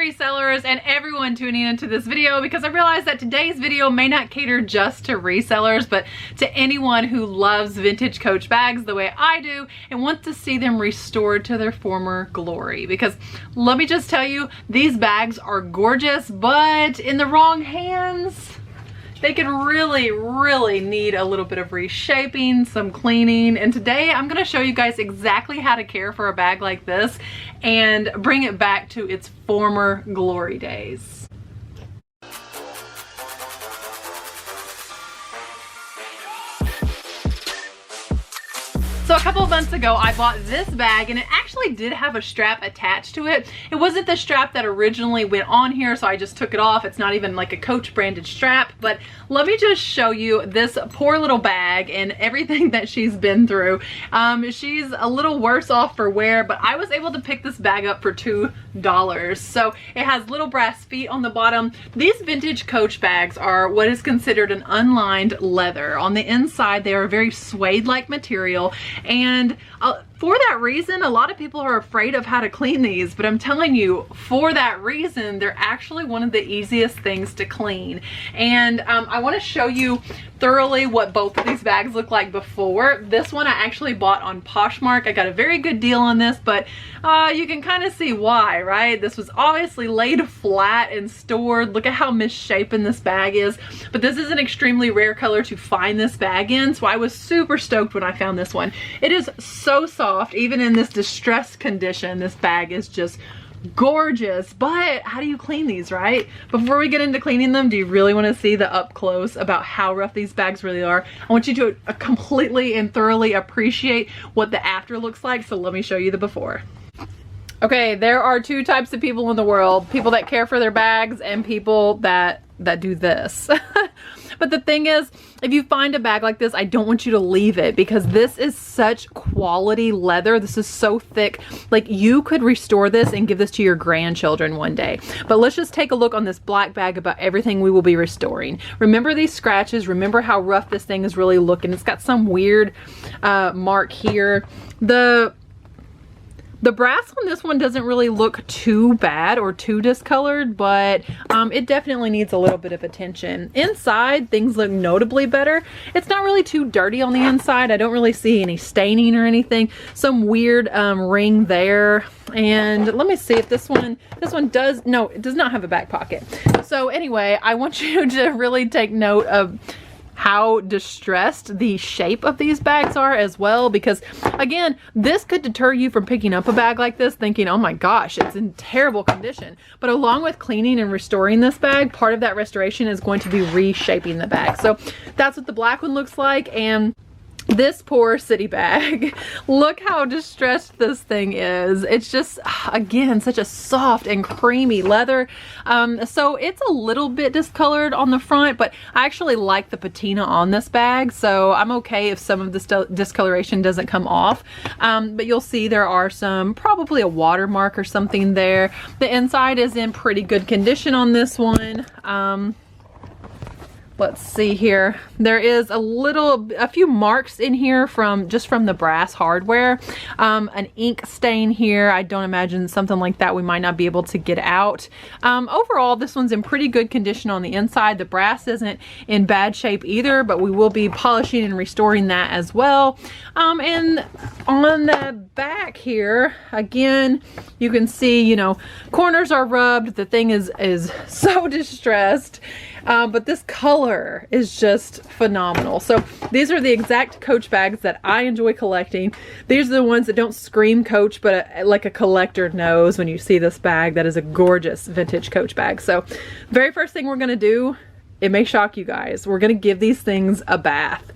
resellers and everyone tuning into this video, because I realized that today's video may not cater just to resellers, but to anyone who loves vintage Coach bags the way I do and wants to see them restored to their former glory. Because let me just tell you, these bags are gorgeous, but in the wrong hands, they could really need a little bit of reshaping, some cleaning. And today I'm gonna show you guys exactly how to care for a bag like this and bring it back to its former glory days. So a couple of months ago, I bought this bag and it actually did have a strap attached to it. It wasn't the strap that originally went on here, so I just took it off. It's not even like a Coach branded strap, but let me just show you this poor little bag and everything that she's been through. She's a little worse off for wear, but I was able to pick this bag up for $2. So it has little brass feet on the bottom. These vintage Coach bags are what is considered an unlined leather. On the inside, they are a very suede-like material. And for that reason, a lot of people are afraid of how to clean these, but I'm telling you, for that reason, they're actually one of the easiest things to clean. And I want to show you thoroughly what both of these bags look like before. This one I actually bought on Poshmark. I got a very good deal on this, but you can kind of see why, right? This was obviously laid flat and stored. Look at how misshapen this bag is. But this is an extremely rare color to find this bag in, so I was super stoked when I found this one. It is so soft. Even in this distressed condition, this bag is just gorgeous. But how do you clean these, right? Before we get into cleaning them, do you really want to see the up close about how rough these bags really are? I want you to completely and thoroughly appreciate what the after looks like, so let me show you the before. Okay, there are two types of people in the world: people that care for their bags and people that do this. But the thing is, if you find a bag like this, I don't want you to leave it, because this is such quality leather. This is so thick. Like, you could restore this and give this to your grandchildren one day. But let's just take a look on this black bag about everything we will be restoring. Remember these scratches. Remember how rough this thing is really looking. It's got some weird mark here. The brass on this one doesn't really look too bad or too discolored, but it definitely needs a little bit of attention. Inside, things look notably better. It's not really too dirty on the inside. I don't really see any staining or anything. Some weird ring there. And let me see if this one does, no, it does not have a back pocket. So anyway, I want you to really take note of how distressed the shape of these bags are as well, because again, this could deter you from picking up a bag like this thinking, oh my gosh, it's in terrible condition. But along with cleaning and restoring this bag, part of that restoration is going to be reshaping the bag. So that's what the black one looks like. And this poor city bag, look how distressed this thing is. It's just, again, such a soft and creamy leather. So it's a little bit discolored on the front, but I actually like the patina on this bag, so I'm okay if some of the discoloration doesn't come off. But you'll see there are some, probably a watermark or something there. The inside is in pretty good condition on this one. Let's see here. There is a few marks in here from the brass hardware. An ink stain here. I don't imagine something like that we might not be able to get out. Overall, this one's in pretty good condition on the inside. The brass isn't in bad shape either, but we will be polishing and restoring that as well. And on the back here, again, you can see, you know, corners are rubbed. The thing is so distressed. But this color is just phenomenal. So these are the exact Coach bags that I enjoy collecting. These are the ones that don't scream Coach, but like a collector knows when you see this bag that is a gorgeous vintage Coach bag. So very first thing we're gonna do, it may shock you guys, we're gonna give these things a bath.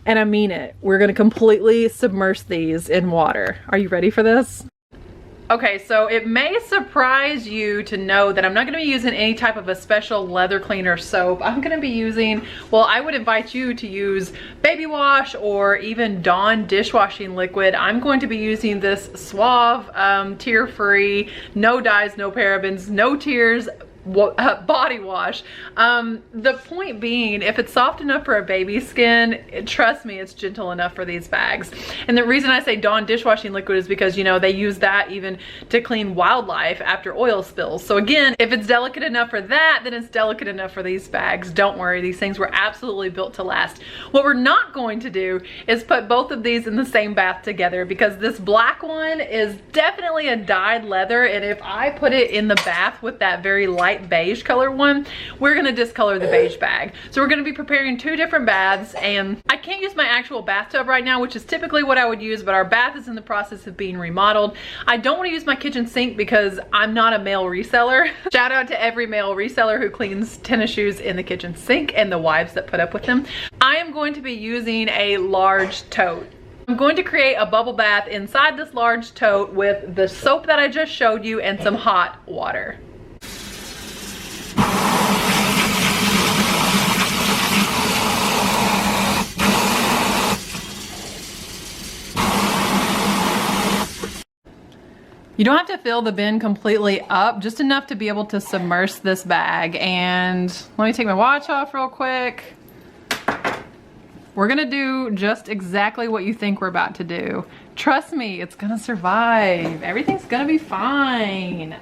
And I mean it. We're gonna completely submerge these in water. Are you ready for this? Okay, so it may surprise you to know that I'm not going to be using any type of a special leather cleaner soap. I'm going to be using, well, I would invite you to use baby wash or even Dawn dishwashing liquid. I'm going to be using this Suave, tear-free, no dyes, no parabens, no tears, body wash. The point being, if it's soft enough for a baby skin, trust me, it's gentle enough for these bags. And the reason I say Dawn dishwashing liquid is because, you know, they use that even to clean wildlife after oil spills. So again, if it's delicate enough for that, then it's delicate enough for these bags. Don't worry, these things were absolutely built to last. What we're not going to do is put both of these in the same bath together, because this black one is definitely a dyed leather, and if I put it in the bath with that very light beige color one, we're gonna discolor the beige bag. So we're gonna be preparing two different baths, and I can't use my actual bathtub right now, which is typically what I would use, but our bath is in the process of being remodeled. I don't want to use my kitchen sink because I'm not a male reseller. Shout out to every male reseller who cleans tennis shoes in the kitchen sink and the wives that put up with them. I am going to be using a large tote. I'm going to create a bubble bath inside this large tote with the soap that I just showed you and some hot water. You don't have to fill the bin completely up, just enough to be able to submerge this bag. And let me take my watch off real quick. We're gonna do just exactly what you think we're about to do. Trust me, it's gonna survive. Everything's gonna be fine.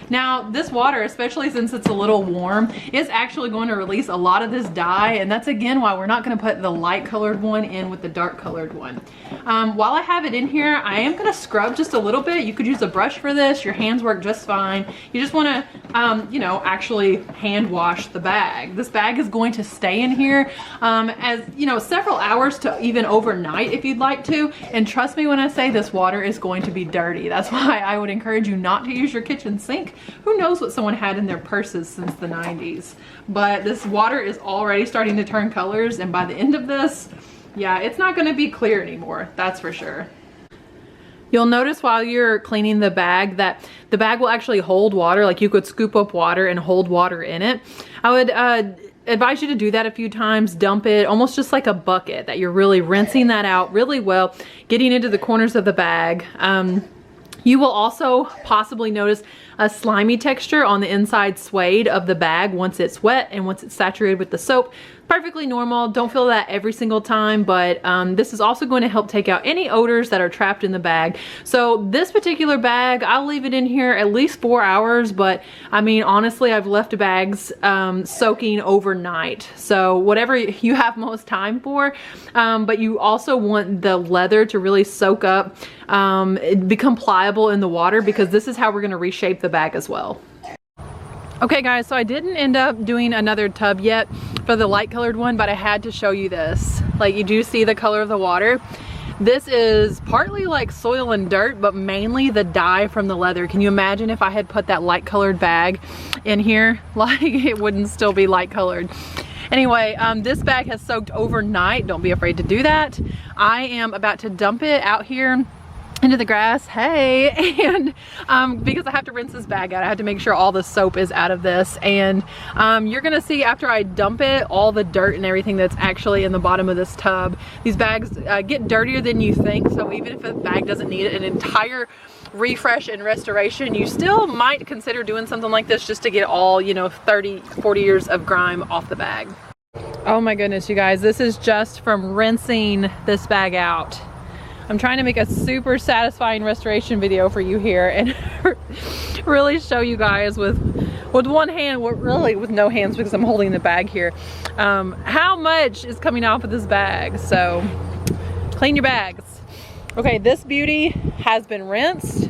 Now, this water, especially since it's a little warm, is actually going to release a lot of this dye, and that's again why we're not going to put the light colored one in with the dark colored one. While I have it in here, I am going to scrub just a little bit. You could use a brush for this. Your hands work just fine. You just want to, you know, actually hand wash the bag. This bag is going to stay in here as, you know, several hours to even overnight if you'd like to. And trust me when I say this water is going to be dirty. That's why I would encourage you not to use your kitchen sink. Who knows what someone had in their purses since the 90s. But this water is already starting to turn colors, and by the end of this, yeah, it's not going to be clear anymore, that's for sure. You'll notice while you're cleaning the bag that the bag will actually hold water. Like, you could scoop up water and hold water in it. I would advise you to do that a few times. Dump it almost just like a bucket, that you're really rinsing that out really well, getting into the corners of the bag. You will also possibly notice a slimy texture on the inside suede of the bag once it's wet and once it's saturated with the soap. Perfectly normal. Don't feel that every single time, but this is also going to help take out any odors that are trapped in the bag. So this particular bag, I'll leave it in here at least 4 hours, but I mean, honestly, I've left bags soaking overnight. So whatever you have most time for, but you also want the leather to really soak up, become pliable in the water, because this is how we're going to reshape the bag as well. Okay guys, so I didn't end up doing another tub yet for the light colored one, but I had to show you this. Like, you do see the color of the water. This is partly like soil and dirt, but mainly the dye from the leather. Can you imagine if I had put that light colored bag in here? Like, it wouldn't still be light colored. Anyway, this bag has soaked overnight. Don't be afraid to do that. I am about to dump it out here into the grass, hey, and because I have to rinse this bag out, I have to make sure all the soap is out of this, and you're gonna see after I dump it all the dirt and everything that's actually in the bottom of this tub. These bags get dirtier than you think, so even if a bag doesn't need an entire refresh and restoration, you still might consider doing something like this just to get all, you know, 30-40 years of grime off the bag. Oh my goodness, you guys, this is just from rinsing this bag out. I'm trying to make a super satisfying restoration video for you here and really show you guys with one hand, really with no hands because I'm holding the bag here, how much is coming off of this bag. So clean your bags. Okay, this beauty has been rinsed.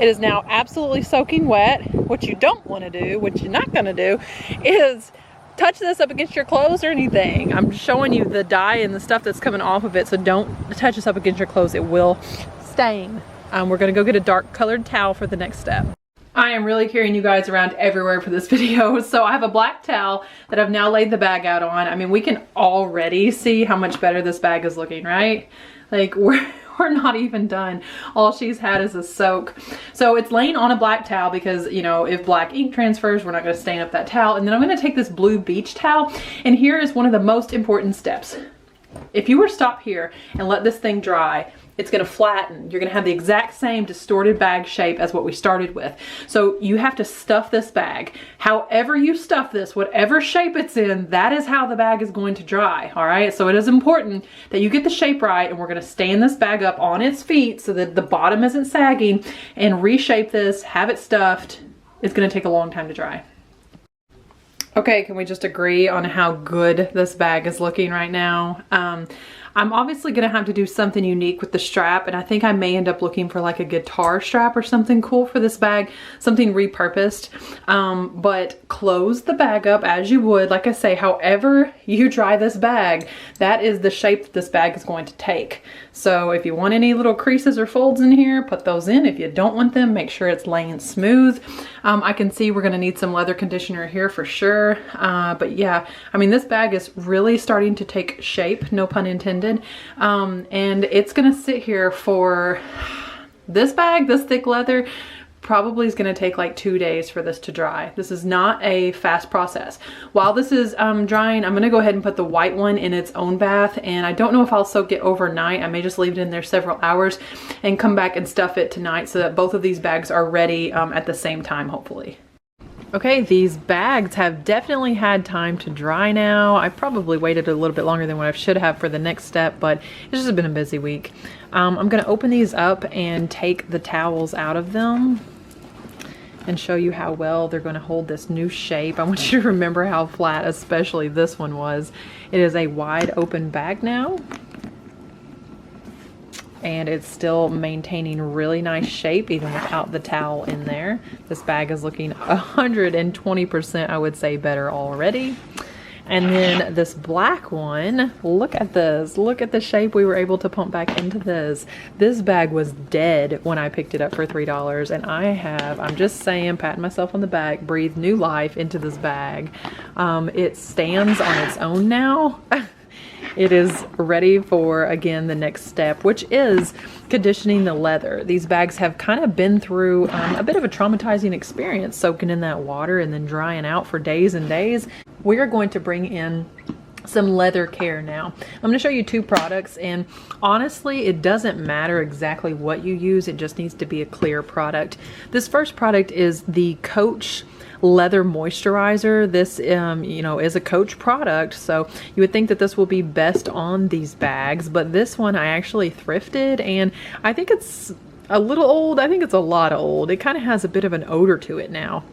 It is now absolutely soaking wet. What you don't want to do, what you're not going to do, is touch this up against your clothes or anything. I'm showing you the dye and the stuff that's coming off of it, so don't touch this up against your clothes. It will stain. We're gonna go get a dark colored towel for the next step. I am really carrying you guys around everywhere for this video. So I have a black towel that I've now laid the bag out on. I mean, we can already see how much better this bag is looking, right? Like, we're not even done. All she's had is a soak. So it's laying on a black towel because, you know, if black ink transfers, we're not going to stain up that towel. And then I'm going to take this blue beach towel, and here is one of the most important steps. If you were to stop here and let this thing dry, it's going to flatten. You're going to have the exact same distorted bag shape as what we started with. So you have to stuff this bag. However you stuff this, whatever shape it's in, that is how the bag is going to dry. All right. So it is important that you get the shape right, and we're going to stand this bag up on its feet so that the bottom isn't sagging, and reshape this, have it stuffed. It's going to take a long time to dry. Okay, can we just agree on how good this bag is looking right now? I'm obviously going to have to do something unique with the strap, and I think I may end up looking for like a guitar strap or something cool for this bag, something repurposed. But close the bag up as you would. Like I say, however you dry this bag, that is the shape that this bag is going to take. So if you want any little creases or folds in here, put those in. If you don't want them, make sure it's laying smooth. I can see we're going to need some leather conditioner here for sure. But yeah, I mean, this bag is really starting to take shape, no pun intended. And it's going to sit here for this bag, this thick leather, probably is going to take like 2 days for this to dry. This is not a fast process. While this is drying, I'm going to go ahead and put the white one in its own bath, and I don't know if I'll soak it overnight. I may just leave it in there several hours and come back and stuff it tonight so that both of these bags are ready at the same time, hopefully. Okay, these bags have definitely had time to dry now. I probably waited a little bit longer than what I should have for the next step, but it's just been a busy week. I'm going to open these up and take the towels out of them and show you how well they're going to hold this new shape. I want you to remember how flat, especially this one was. It is a wide open bag now, and it's still maintaining really nice shape even without the towel in there. This bag is looking 120%, I would say, better already. And then this black one, look at this. Look at the shape we were able to pump back into this. This bag was dead when I picked it up for $3, and I'm just saying, patting myself on the back, breathed new life into this bag. It stands on its own now. It is ready for, again, the next step, which is conditioning the leather. These bags have kind of been through a bit of a traumatizing experience, soaking in that water and then drying out for days and days. We are going to bring in some leather care now. I'm going to show you 2 products, and honestly, it doesn't matter exactly what you use. It just needs to be a clear product. This first product is the Coach leather moisturizer. This is a Coach product, so you would think that this will be best on these bags, but this one I actually thrifted, and I think it's a little old. I think it's a lot old. It kind of has a bit of an odor to it now.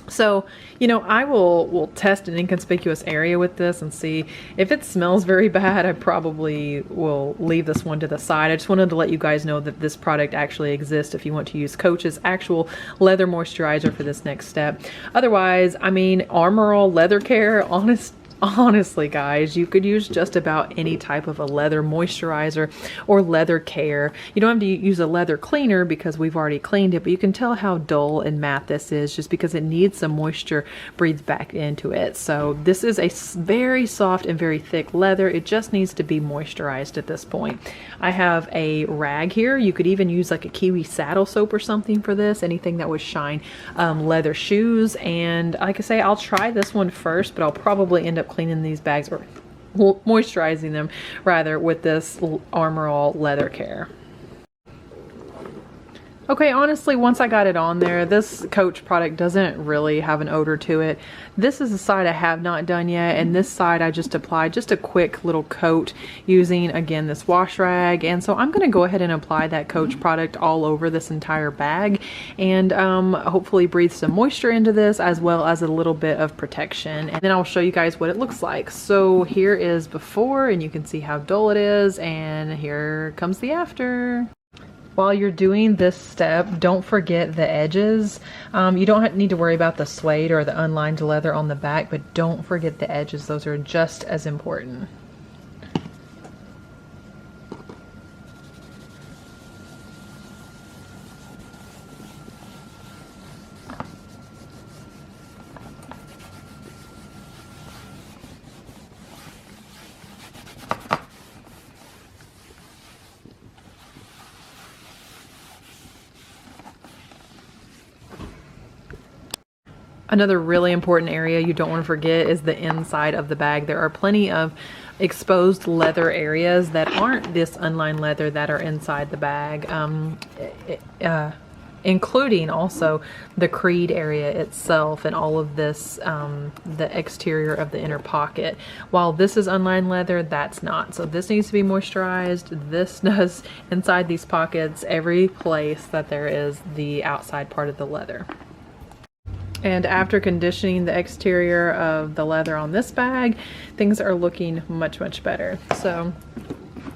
So, I will test an inconspicuous area with this and see if it smells very bad. I probably will leave this one to the side. I just wanted to let you guys know that this product actually exists if you want to use Coach's actual leather moisturizer for this next step. Otherwise, I mean, Armor All Leather Care, honestly, guys, you could use just about any type of a leather moisturizer or leather care. You don't have to use a leather cleaner because we've already cleaned it, but you can tell how dull and matte this is just because it needs some moisture breathed back into it. So this is a very soft and very thick leather. It just needs to be moisturized at this point. I have a rag here. You could even use like a Kiwi saddle soap or something for this, anything that would shine leather shoes. And like I say, I'll try this one first, but I'll probably end up cleaning these bags, or moisturizing them rather, with this Armor All Leather Care. Okay, honestly, once I got it on there, this Coach product doesn't really have an odor to it. This is the side I have not done yet, and this side I just applied just a quick little coat using, again, this wash rag. And so I'm going to go ahead and apply that Coach product all over this entire bag, and hopefully breathe some moisture into this as well as a little bit of protection. And then I'll show you guys what it looks like. So here is before, and you can see how dull it is, and here comes the after. While you're doing this step, don't forget the edges. You don't need to worry about the suede or the unlined leather on the back, but don't forget the edges. Those are just as important. Another really important area you don't want to forget is the inside of the bag. There are plenty of exposed leather areas that aren't this unlined leather that are inside the bag, including also the creed area itself and all of this, the exterior of the inner pocket. While this is unlined leather, that's not. So this needs to be moisturized. This does inside these pockets, every place that there is the outside part of the leather. And after conditioning the exterior of the leather on this bag, things are looking much, much better. So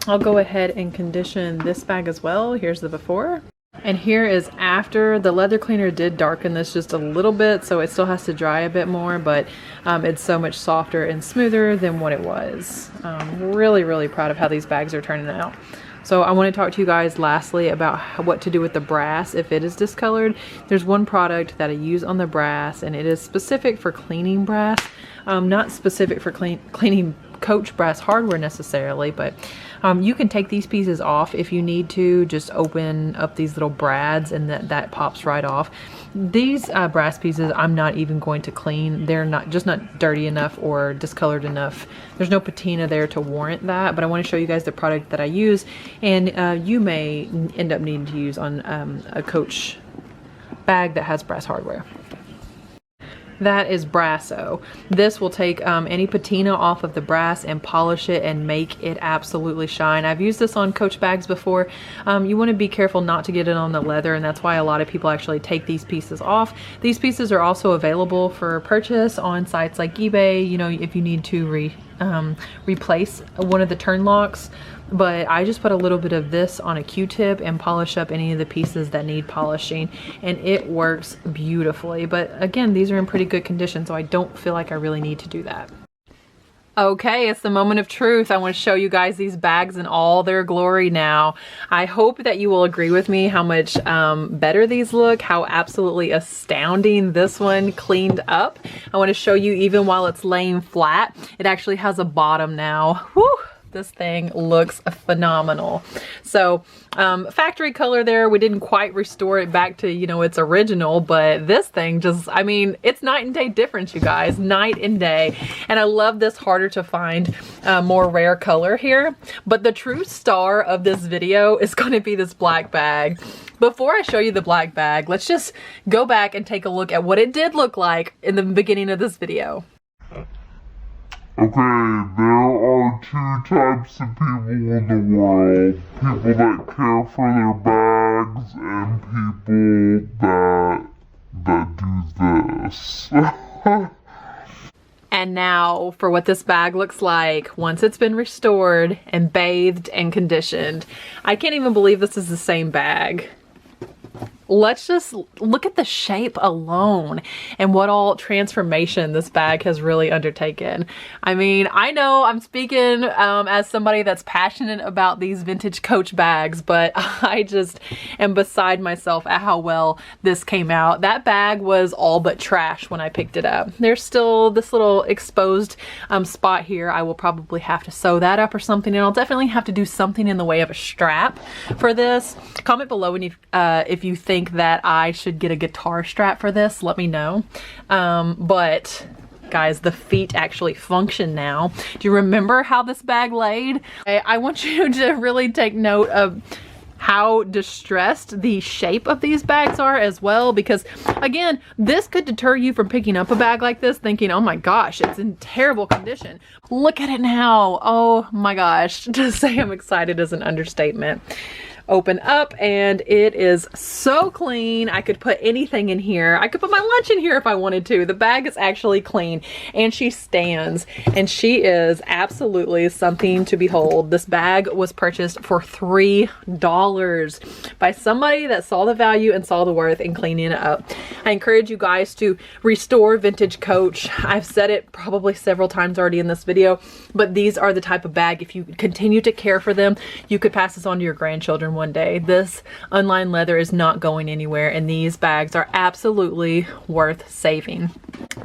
I'll go ahead and condition this bag as well. Here's the before. And here is after. The leather cleaner did darken this just a little bit, so it still has to dry a bit more, but it's so much softer and smoother than what it was. Really, really proud of how these bags are turning out. So I want to talk to you guys lastly about what to do with the brass if it is discolored. There's one product that I use on the brass, and it is specific for cleaning brass, not specific for cleaning Coach brass hardware necessarily, but you can take these pieces off if you need to. Just open up these little brads and that pops right off. These brass pieces I'm not even going to clean. They're just not dirty enough or discolored enough. There's no patina there to warrant that, but I want to show you guys the product that I use, and you may end up needing to use on a Coach bag that has brass hardware. That is Brasso. This will take any patina off of the brass and polish it and make it absolutely shine. I've used this on Coach bags before. You want to be careful not to get it on the leather, and that's why a lot of people actually take these pieces off. These pieces are also available for purchase on sites like eBay, you know, if you need to replace one of the turn locks. But I just put a little bit of this on a Q-tip and polish up any of the pieces that need polishing, and it works beautifully. But again, these are in pretty good condition, so I don't feel like I really need to do that. Okay, it's the moment of truth. I want to show you guys these bags in all their glory now. I hope that you will agree with me how much better these look, how absolutely astounding this one cleaned up. I want to show you even while it's laying flat, it actually has a bottom now. Whew! This thing looks phenomenal. So factory color there, we didn't quite restore it back to, you know, its original, but this thing just, I mean, it's night and day difference, you guys, night and day. And I love this harder to find, more rare color here. But the true star of this video is going to be this black bag. Before I show you the black bag, let's just go back and take a look at what it did look like in the beginning of this video. Okay, there are two types of people in the world. People that care for their bags and people that do this. And now for what this bag looks like once it's been restored and bathed and conditioned. I can't even believe this is the same bag. Let's just look at the shape alone and what all transformation this bag has really undertaken. I mean, I know I'm speaking as somebody that's passionate about these vintage Coach bags, but I just am beside myself at how well this came out. That bag was all but trash when I picked it up. There's still this little exposed spot here. I will probably have to sew that up or something, and I'll definitely have to do something in the way of a strap for this. Comment below when if you think that I should get a guitar strap for this. Let me know. But guys, the feet actually function now. Do you remember how this bag laid? I want you to really take note of how distressed the shape of these bags are as well, because again, this could deter you from picking up a bag like this thinking, oh my gosh, it's in terrible condition. Look at it now. Oh my gosh, to say I'm excited is an understatement. Open up and it is so clean. I could put anything in here. I could put my lunch in here if I wanted to. The bag is actually clean, and she stands, and she is absolutely something to behold. This bag was purchased for $3 by somebody that saw the value and saw the worth in cleaning it up. I encourage you guys to restore vintage Coach. I've said it probably several times already in this video, but these are the type of bag, if you continue to care for them, you could pass this on to your grandchildren gone one day. This unlined leather is not going anywhere, and these bags are absolutely worth saving.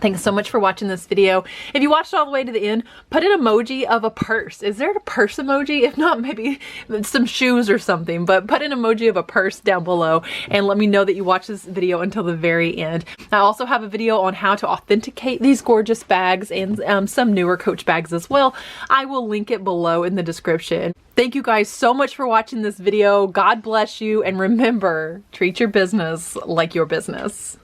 Thanks so much for watching this video. If you watched all the way to the end, put an emoji of a purse. Is there a purse emoji? If not, maybe some shoes or something, but put an emoji of a purse down below and let me know that you watched this video until the very end. I also have a video on how to authenticate these gorgeous bags and some newer Coach bags as well. I will link it below in the description. Thank you guys so much for watching this video. God bless you, and remember, treat your business like your business.